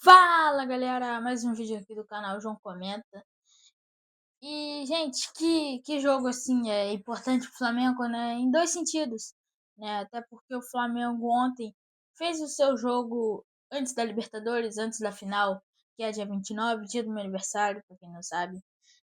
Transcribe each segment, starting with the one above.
Fala galera, mais um vídeo aqui do canal João Comenta. E gente, que jogo assim é importante pro Flamengo, né? Em dois sentidos, né? Até porque o Flamengo ontem fez o seu jogo antes da Libertadores, antes da final, que é dia 29, dia do meu aniversário, pra quem não sabe.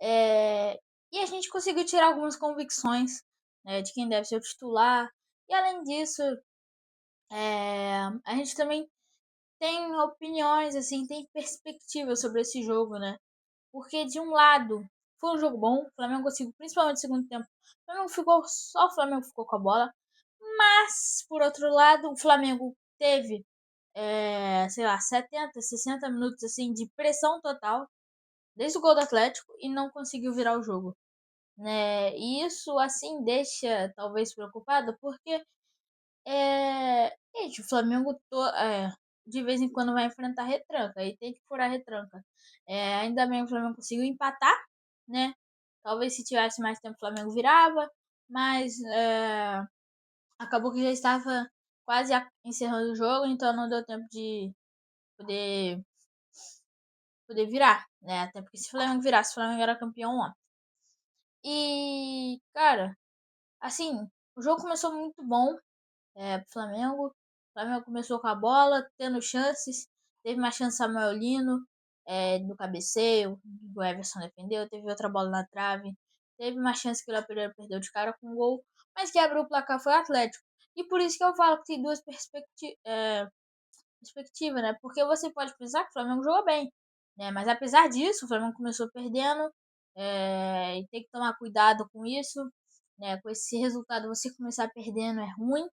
E a gente conseguiu tirar algumas convicções, né, de quem deve ser o titular. E além disso, a gente também tem opiniões, assim, tem perspectivas sobre esse jogo, né? Porque de um lado foi um jogo bom, o Flamengo conseguiu, principalmente no segundo tempo. Só o Flamengo ficou com a bola. Mas, por outro lado, o Flamengo teve, sei lá, 70, 60 minutos assim de pressão total, desde o gol do Atlético, e não conseguiu virar o jogo. Né? E isso, assim, deixa talvez preocupado, porque gente, o Flamengo de vez em quando vai enfrentar retranca e tem que furar retranca. Ainda bem que o Flamengo conseguiu empatar, né? Talvez se tivesse mais tempo o Flamengo virava, mas acabou que já estava quase encerrando o jogo, então não deu tempo de poder, poder virar, né? Até porque se o Flamengo virasse, o Flamengo era campeão ontem. E, cara, assim, o jogo começou muito bom, pro Flamengo. O Flamengo começou com a bola, tendo chances. Teve uma chance Samuel Lino, do cabeceio, o Everson defendeu. Teve outra bola na trave. Teve uma chance que o Léo Pereira perdeu de cara com um gol. Mas quem abriu o placar foi o Atlético. E por isso que eu falo que tem duas perspectivas, né? Porque você pode pensar que o Flamengo jogou bem, né? Mas apesar disso, o Flamengo começou perdendo. E tem que tomar cuidado com isso, né? Com esse resultado, você começar perdendo é ruim,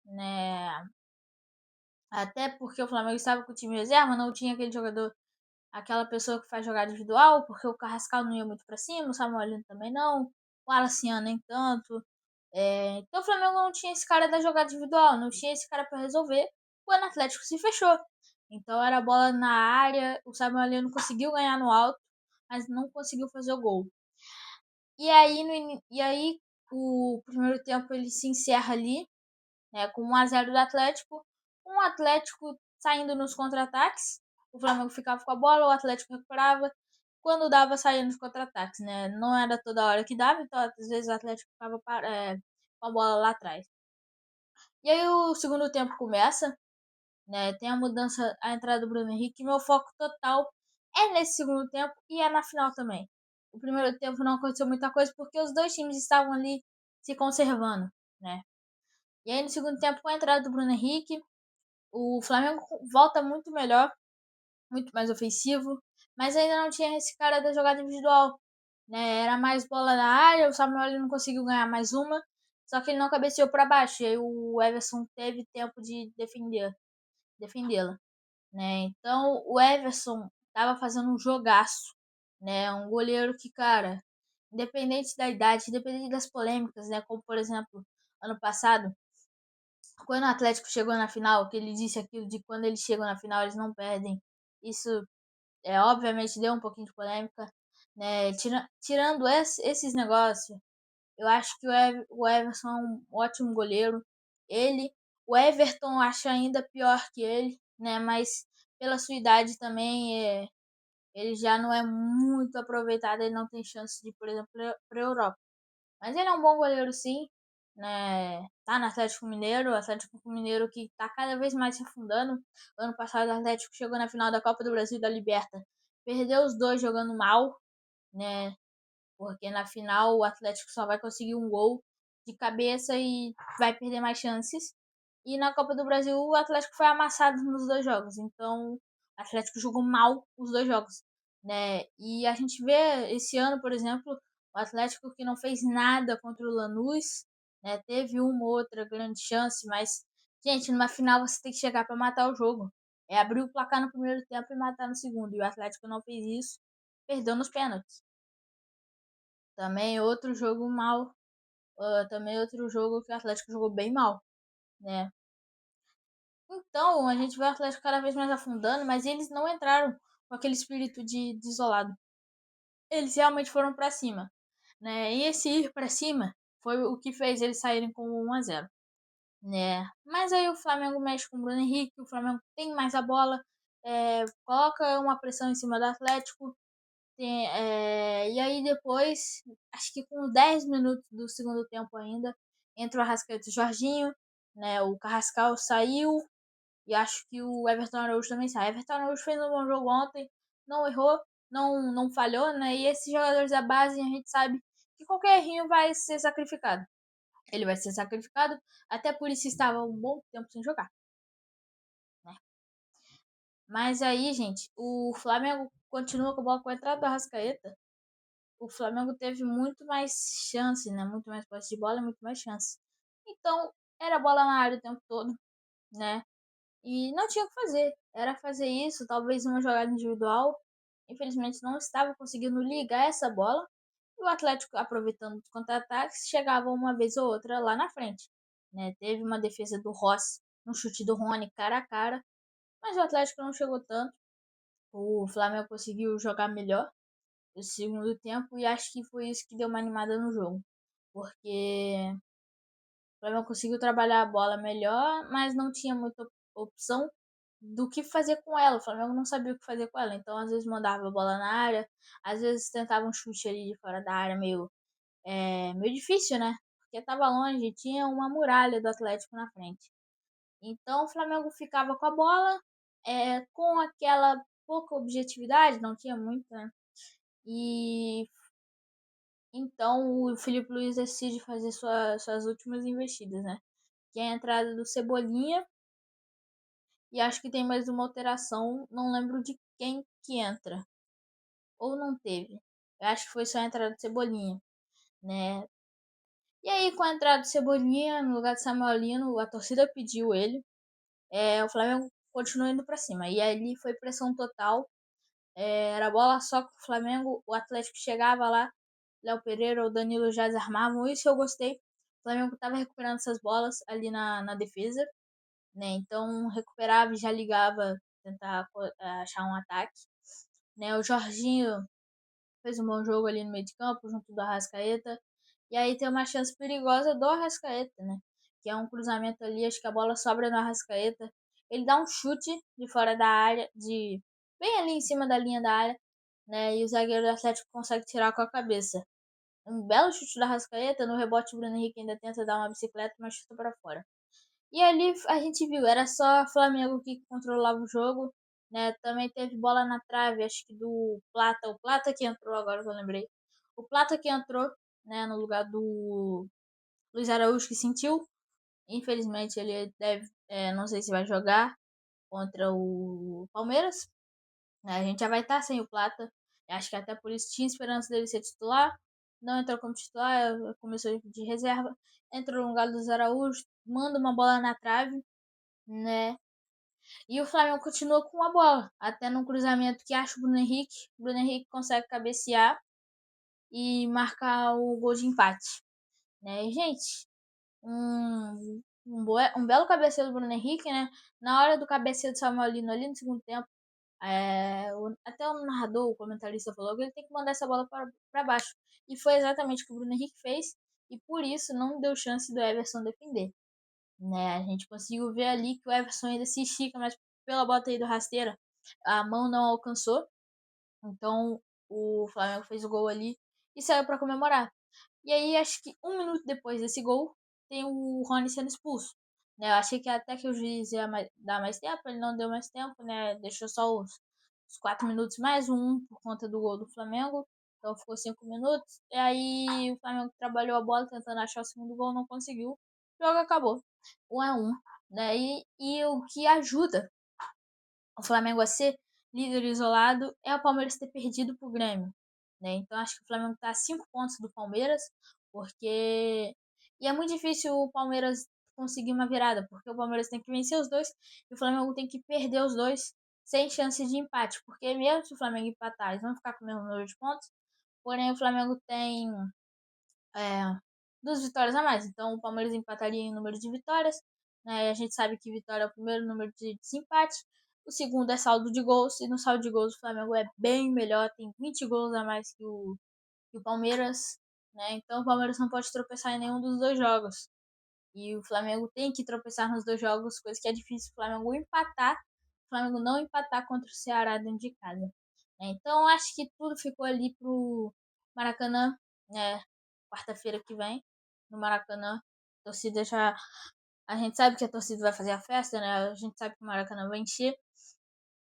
né? Até porque o Flamengo estava com o time reserva, não tinha aquele jogador, aquela pessoa que faz jogada individual, porque o Carrascal não ia muito para cima, o Samuel Lino também não, o Alaciano nem tanto. Então o Flamengo não tinha esse cara da jogada individual, não tinha esse cara para resolver. O Atlético se fechou. Então era bola na área, o Samuel Lino conseguiu ganhar no alto, mas não conseguiu fazer o gol. E aí o primeiro tempo ele se encerra ali, né, com 1-0 do Atlético. Um Atlético saindo nos contra-ataques. O Flamengo ficava com a bola, o Atlético recuperava. Quando dava, saía nos contra-ataques, né? Não era toda hora que dava, então às vezes o Atlético ficava com a bola lá atrás. E aí o segundo tempo começa, né? Tem a mudança, a entrada do Bruno Henrique. Meu foco total é nesse segundo tempo e é na final também. O primeiro tempo não aconteceu muita coisa porque os dois times estavam ali se conservando, né? E aí no segundo tempo, com a entrada do Bruno Henrique, o Flamengo volta muito melhor, muito mais ofensivo, mas ainda não tinha esse cara da jogada individual, né? Era mais bola na área, o Samuel não conseguiu ganhar mais uma, só que ele não cabeceou para baixo, e aí o Everson teve tempo de defendê-la, né? Então o Everson estava fazendo um jogaço, né? Um goleiro que, cara, independente da idade, independente das polêmicas, né? Como por exemplo, ano passado, quando o Atlético chegou na final, que ele disse aquilo de quando eles chegam na final eles não perdem. Isso obviamente deu um pouquinho de polêmica, né? Tirando esses negócios, eu acho que o Everson é um ótimo goleiro. O Everton acho ainda pior que ele, né? Mas pela sua idade também, ele já não é muito aproveitado, ele não tem chance de, por exemplo, para a Europa. Mas ele é um bom goleiro, sim, né? Tá no Atlético Mineiro, o Atlético Mineiro que tá cada vez mais se afundando. Ano passado o Atlético chegou na final da Copa do Brasil e da Liberta. Perdeu os dois jogando mal, né? Porque na final o Atlético só vai conseguir um gol de cabeça e vai perder mais chances. E na Copa do Brasil o Atlético foi amassado nos dois jogos. Então o Atlético jogou mal os dois jogos, né? E a gente vê esse ano, por exemplo, o Atlético que não fez nada contra o Lanús, né? Teve uma ou outra grande chance, mas gente, numa final você tem que chegar para matar o jogo. É abrir o placar no primeiro tempo e matar no segundo. E o Atlético não fez isso, perdeu nos pênaltis. Também outro jogo mal, também outro jogo que o Atlético jogou bem mal, né? Então, a gente vê o Atlético cada vez mais afundando, mas eles não entraram com aquele espírito de isolado. Eles realmente foram para cima, né? E esse ir para cima foi o que fez eles saírem com 1-0, né? Mas aí o Flamengo mexe com o Bruno Henrique, o Flamengo tem mais a bola, coloca uma pressão em cima do Atlético. E aí depois, acho que com 10 minutos do segundo tempo ainda, entra o Arrascaeta e o Jorginho, né? O Carrascal saiu e acho que o Everton Araújo também sai. O Everton Araújo fez um bom jogo ontem, não errou, não falhou, né? E esses jogadores da base, a gente sabe que qualquer errinho vai ser sacrificado. Ele vai ser sacrificado, até por isso estava um bom tempo sem jogar, né? Mas aí, gente, o Flamengo continua com a bola com a entrada do Arrascaeta. O Flamengo teve muito mais chance, né? Muito mais posse de bola, muito mais chance. Então, era bola na área o tempo todo, né? E não tinha o que fazer. Era fazer isso, talvez uma jogada individual. Infelizmente, não estava conseguindo ligar essa bola. E o Atlético, aproveitando os contra-ataques, chegava uma vez ou outra lá na frente, né? Teve uma defesa do Rossi, um chute do Rony cara a cara. Mas o Atlético não chegou tanto. O Flamengo conseguiu jogar melhor no segundo tempo e acho que foi isso que deu uma animada no jogo. Porque o Flamengo conseguiu trabalhar a bola melhor, mas não tinha muita opção do que fazer com ela. O Flamengo não sabia o que fazer com ela. Então, às vezes, mandava a bola na área, às vezes tentava um chute ali de fora da área meio difícil, né? Porque estava longe, tinha uma muralha do Atlético na frente. Então, o Flamengo ficava com a bola, com aquela pouca objetividade, não tinha muito, né? E então o Felipe Luiz decide fazer suas últimas investidas, né? Que é a entrada do Cebolinha. E acho que tem mais uma alteração. Não lembro de quem que entra. Ou não teve. Eu acho que foi só a entrada do Cebolinha, né? E aí, com a entrada do Cebolinha, no lugar de Samuel Lino, a torcida pediu ele. O Flamengo continuou indo pra cima. E ali foi pressão total. Era bola só com o Flamengo. O Atlético chegava lá. Léo Pereira ou Danilo já desarmavam. Isso eu gostei. O Flamengo estava recuperando essas bolas ali na defesa, né? Então recuperava e já ligava, tentar achar um ataque, né? O Jorginho fez um bom jogo ali no meio de campo, junto do Arrascaeta. E aí tem uma chance perigosa do Arrascaeta, né? Que é um cruzamento ali, acho que a bola sobra no Arrascaeta. Ele dá um chute de fora da área, bem ali em cima da linha da área, né? E o zagueiro do Atlético consegue tirar com a cabeça. Um belo chute da Arrascaeta, no rebote o Bruno Henrique ainda tenta dar uma bicicleta, mas chuta para fora. E ali a gente viu, era só o Flamengo que controlava o jogo, né? Também teve bola na trave, acho que do Plata, o Plata que entrou agora que eu lembrei. O Plata que entrou, né, no lugar do Luiz Araújo que sentiu. Infelizmente ele deve, não sei se vai jogar contra o Palmeiras, né? A gente já vai estar sem o Plata. Acho que até por isso tinha esperança dele ser titular. Não entrou como titular, começou de reserva. Entrou no lugar do Araújo, manda uma bola na trave, né? E o Flamengo continua com a bola. Até no cruzamento que acha o Bruno Henrique. O Bruno Henrique consegue cabecear e marcar o gol de empate, né? E, gente, um belo cabeceio do Bruno Henrique, né? Na hora do cabeceio do Samuel Lino ali no segundo tempo, até o narrador, o comentarista falou que ele tem que mandar essa bola para baixo. E foi exatamente o que o Bruno Henrique fez. E por isso não deu chance do Everson defender, né? A gente conseguiu ver ali que o Everson ainda se estica, mas pela bota aí do rasteira, a mão não alcançou. Então o Flamengo fez o gol ali e saiu para comemorar. E aí, acho que um minuto depois desse gol, tem o Rony sendo expulso. Né? Eu achei que até que o juiz ia dar mais tempo, ele não deu mais tempo, né? Deixou só os 4 minutos mais um por conta do gol do Flamengo. Então ficou 5 minutos. E aí o Flamengo trabalhou a bola tentando achar o segundo gol, não conseguiu. O jogo acabou. 1-1. Né? E o que ajuda o Flamengo a ser líder isolado é o Palmeiras ter perdido pro Grêmio, né? Então acho que o Flamengo está a 5 pontos do Palmeiras, porque e é muito difícil o Palmeiras conseguir uma virada, porque o Palmeiras tem que vencer os dois e o Flamengo tem que perder os dois sem chance de empate, porque mesmo se o Flamengo empatar, eles vão ficar com o mesmo número de pontos, porém o Flamengo tem é, 2 vitórias a mais. Então o Palmeiras empataria em número de vitórias. Né? A gente sabe que vitória é o primeiro número de desempate. O segundo é saldo de gols. E no saldo de gols o Flamengo é bem melhor. Tem 20 gols a mais que o Palmeiras. Né? Então o Palmeiras não pode tropeçar em nenhum dos dois jogos. E o Flamengo tem que tropeçar nos dois jogos, coisa que é difícil. O Flamengo empatar. Flamengo não empatar contra o Ceará dentro de casa. Então acho que tudo ficou ali pro Maracanã, né? Quarta-feira que vem, no Maracanã. A torcida já. A gente sabe que a torcida vai fazer a festa, né? A gente sabe que o Maracanã vai encher.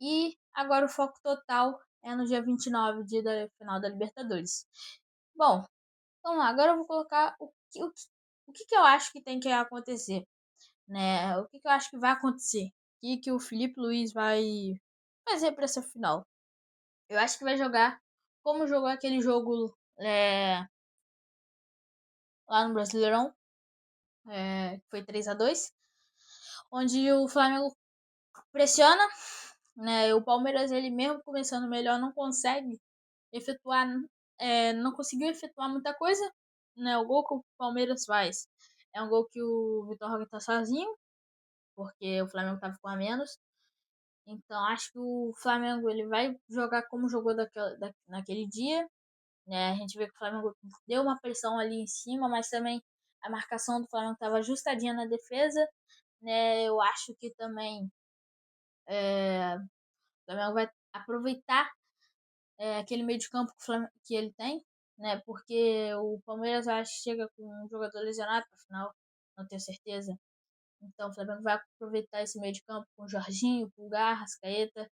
E agora o foco total é no dia 29, dia da final da Libertadores. Bom, vamos lá. Agora eu vou colocar o que eu acho que tem que acontecer, né? O que eu acho que vai acontecer. O que o Felipe Luiz vai fazer para essa final. Eu acho que vai jogar como jogou aquele jogo lá no Brasileirão, que foi 3-2, onde o Flamengo pressiona, né? O Palmeiras, ele mesmo começando melhor, não consegue efetuar, não conseguiu efetuar muita coisa, né? O gol que o Palmeiras faz é um gol que o Vitor Roque tá sozinho, porque o Flamengo tava com a menos. Então acho que o Flamengo ele vai jogar como jogou naquele dia, né? A gente vê que o Flamengo deu uma pressão ali em cima, mas também a marcação do Flamengo estava ajustadinha na defesa, né? Eu acho que também o Flamengo vai aproveitar aquele meio de campo que ele tem, né? Porque o Palmeiras eu acho que chega com um jogador lesionado para final, não tenho certeza. Então o Flamengo vai aproveitar esse meio de campo com o Jorginho, Pulgar, Rascaeta.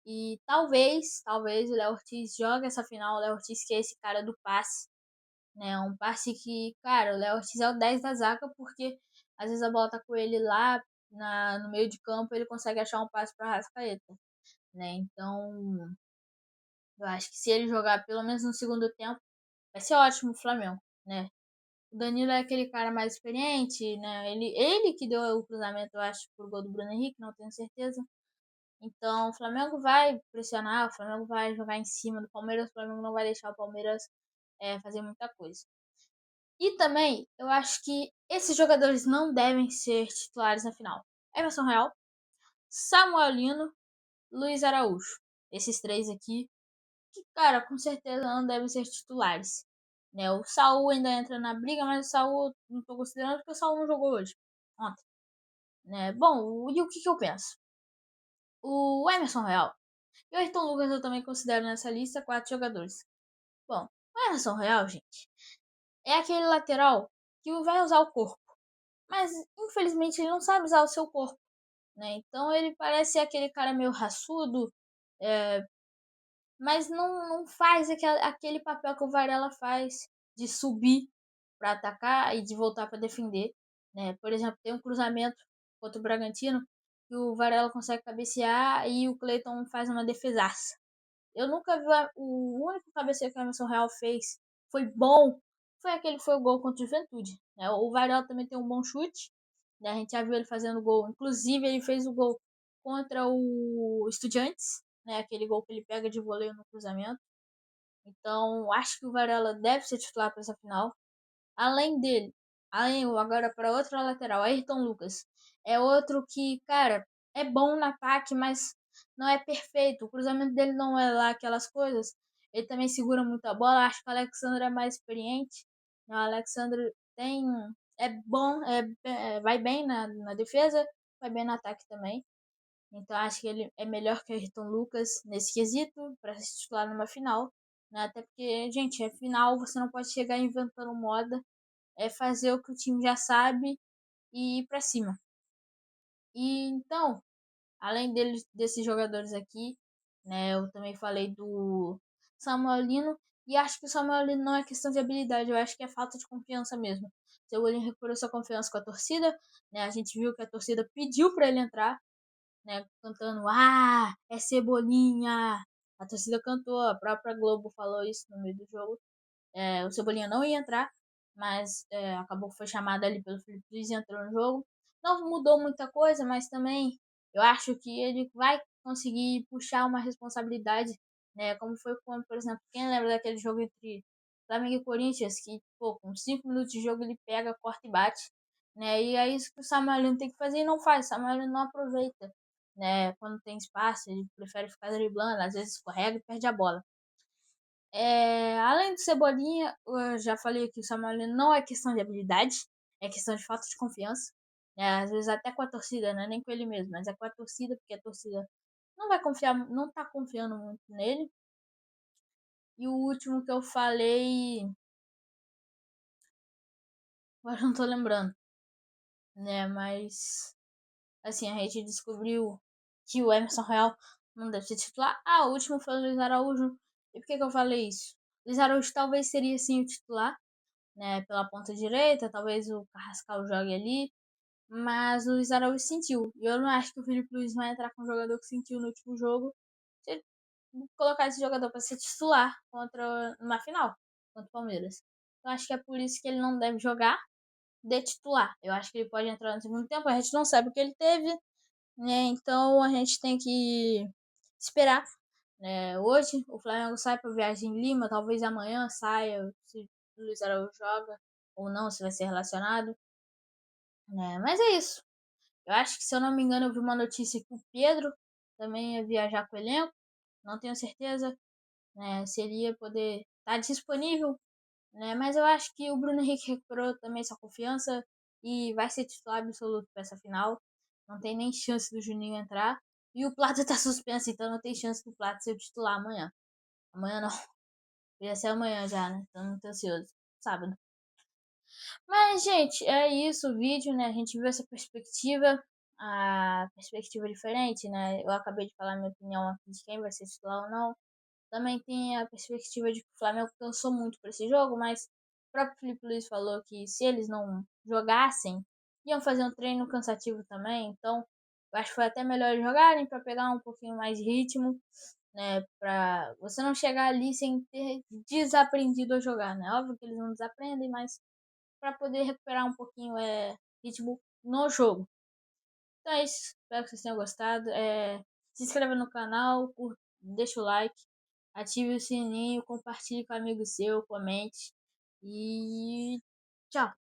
E talvez o Léo Ortiz jogue essa final. O Léo Ortiz, que é esse cara do passe, né? Um passe que, cara, o Léo Ortiz é o 10 da zaga, porque às vezes a bola tá com ele lá no meio de campo, ele consegue achar um passe para Rascaeta, né? Então, eu acho que se ele jogar pelo menos no segundo tempo, vai ser ótimo o Flamengo, né? O Danilo é aquele cara mais experiente, né? Ele que deu o cruzamento, eu acho, pro gol do Bruno Henrique, não tenho certeza. Então, o Flamengo vai pressionar, o Flamengo vai jogar em cima do Palmeiras, o Flamengo não vai deixar o Palmeiras fazer muita coisa. E também, eu acho que esses jogadores não devem ser titulares na final. Emerson Real, Samuel Lino, Luiz Araújo. Esses três aqui, que, cara, com certeza não devem ser titulares. Né? O Saul ainda entra na briga, mas o Saul não tô considerando porque o Saul não jogou hoje, ontem. Né? Bom, e o que eu penso? O Emerson Real e o Ayrton Lucas eu também considero nessa lista 4 jogadores. Bom, o Emerson Real, gente, é aquele lateral que vai usar o corpo. Mas, infelizmente, ele não sabe usar o seu corpo. Né? Então, ele parece ser aquele cara meio raçudo, mas não faz aquele papel que o Varela faz de subir para atacar e de voltar para defender. Né? Por exemplo, tem um cruzamento contra o Bragantino que o Varela consegue cabecear e o Cleiton faz uma defesaça. Eu nunca vi o único cabeceio que o Emerson Real fez foi bom. Foi o gol contra o Juventude. Né? O Varela também tem um bom chute. Né? A gente já viu ele fazendo gol. Inclusive, ele fez o gol contra o Estudiantes. Né? Aquele gol que ele pega de voleio no cruzamento. Então, acho que o Varela deve ser titular para essa final. Além dele, agora para outra lateral, Ayrton Lucas. É outro que, cara, é bom no ataque, mas não é perfeito. O cruzamento dele não é lá aquelas coisas. Ele também segura muito a bola. Acho que o Alexandre é mais experiente. O Alexandre é bom, vai bem na defesa, vai bem no ataque também. Então acho que ele é melhor que o Ayrton Lucas nesse quesito para se titular numa final. Né? Até porque, gente, é final, você não pode chegar inventando moda, é fazer o que o time já sabe e ir para cima. E então, além desses jogadores aqui, né, eu também falei do Samuel Lino, e acho que o Samuel Lino não é questão de habilidade, eu acho que é falta de confiança mesmo. O Cebolinha recuperou sua confiança com a torcida, né, a gente viu que a torcida pediu para ele entrar, né, cantando, é Cebolinha! A torcida cantou, a própria Globo falou isso no meio do jogo. O Cebolinha não ia entrar, mas acabou que foi chamado ali pelo Felipe Luiz e entrou no jogo. Não mudou muita coisa, mas também eu acho que ele vai conseguir puxar uma responsabilidade, né? Como foi quando, por exemplo, quem lembra daquele jogo entre Flamengo e Corinthians, que, pô, com 5 minutos de jogo ele pega, corta e bate, né? E é isso que o Samuel tem que fazer e não faz. O Samuel não aproveita, né? Quando tem espaço, ele prefere ficar driblando, às vezes escorrega e perde a bola. Além do Cebolinha, eu já falei que o Samuel não é questão de habilidade, é questão de falta de confiança. Às vezes até com a torcida, não é nem com ele mesmo, mas é com a torcida, porque a torcida vai confiar, não tá confiando muito nele. E o último que eu falei, agora não tô lembrando, né? Mas assim, a gente descobriu que o Emerson Royal não deve ser titular. Ah, o último foi o Luiz Araújo. E por que eu falei isso? Luiz Araújo talvez seria sim o titular, né? Pela ponta direita, talvez o Carrascal jogue ali. Mas o Luiz Araújo sentiu. E eu não acho que o Felipe Luiz vai entrar com um jogador que sentiu no último jogo. Se ele colocar esse jogador para ser titular contra uma final contra o Palmeiras. Eu acho que é por isso que ele não deve jogar de titular. Eu acho que ele pode entrar no segundo tempo. A gente não sabe o que ele teve, né? Então a gente tem que esperar. Né? Hoje o Flamengo sai para viagem em Lima, talvez amanhã saia se o Luiz Araújo joga ou não, se vai ser relacionado. Né? Mas é isso. Eu acho que, se eu não me engano, eu vi uma notícia que o Pedro também ia viajar com o elenco. Não tenho certeza, né, se ele ia poder estar disponível, né? Mas eu acho que o Bruno Henrique recuperou também sua confiança e vai ser titular absoluto para essa final. Não tem nem chance do Juninho entrar. E o Plata tá suspenso, então não tem chance do Plata ser o titular amanhã. Amanhã não. Ia ser amanhã já, né? Então não tô ansioso. Sábado. Mas, gente, é isso o vídeo, né? A gente viu essa perspectiva, a perspectiva diferente, né? Eu acabei de falar minha opinião aqui de quem vai ser titular ou não. Também tem a perspectiva de que o Flamengo cansou muito para esse jogo, mas o próprio Felipe Luiz falou que se eles não jogassem, iam fazer um treino cansativo também. Então, eu acho que foi até melhor eles jogarem para pegar um pouquinho mais de ritmo, né? Para você não chegar ali sem ter desaprendido a jogar, né? Óbvio que eles não desaprendem, mas para poder recuperar um pouquinho ritmo no jogo. Então é isso. Espero que vocês tenham gostado. Se inscreva no canal, deixa o like, ative o sininho, compartilhe com um amigo seu, comente. E tchau!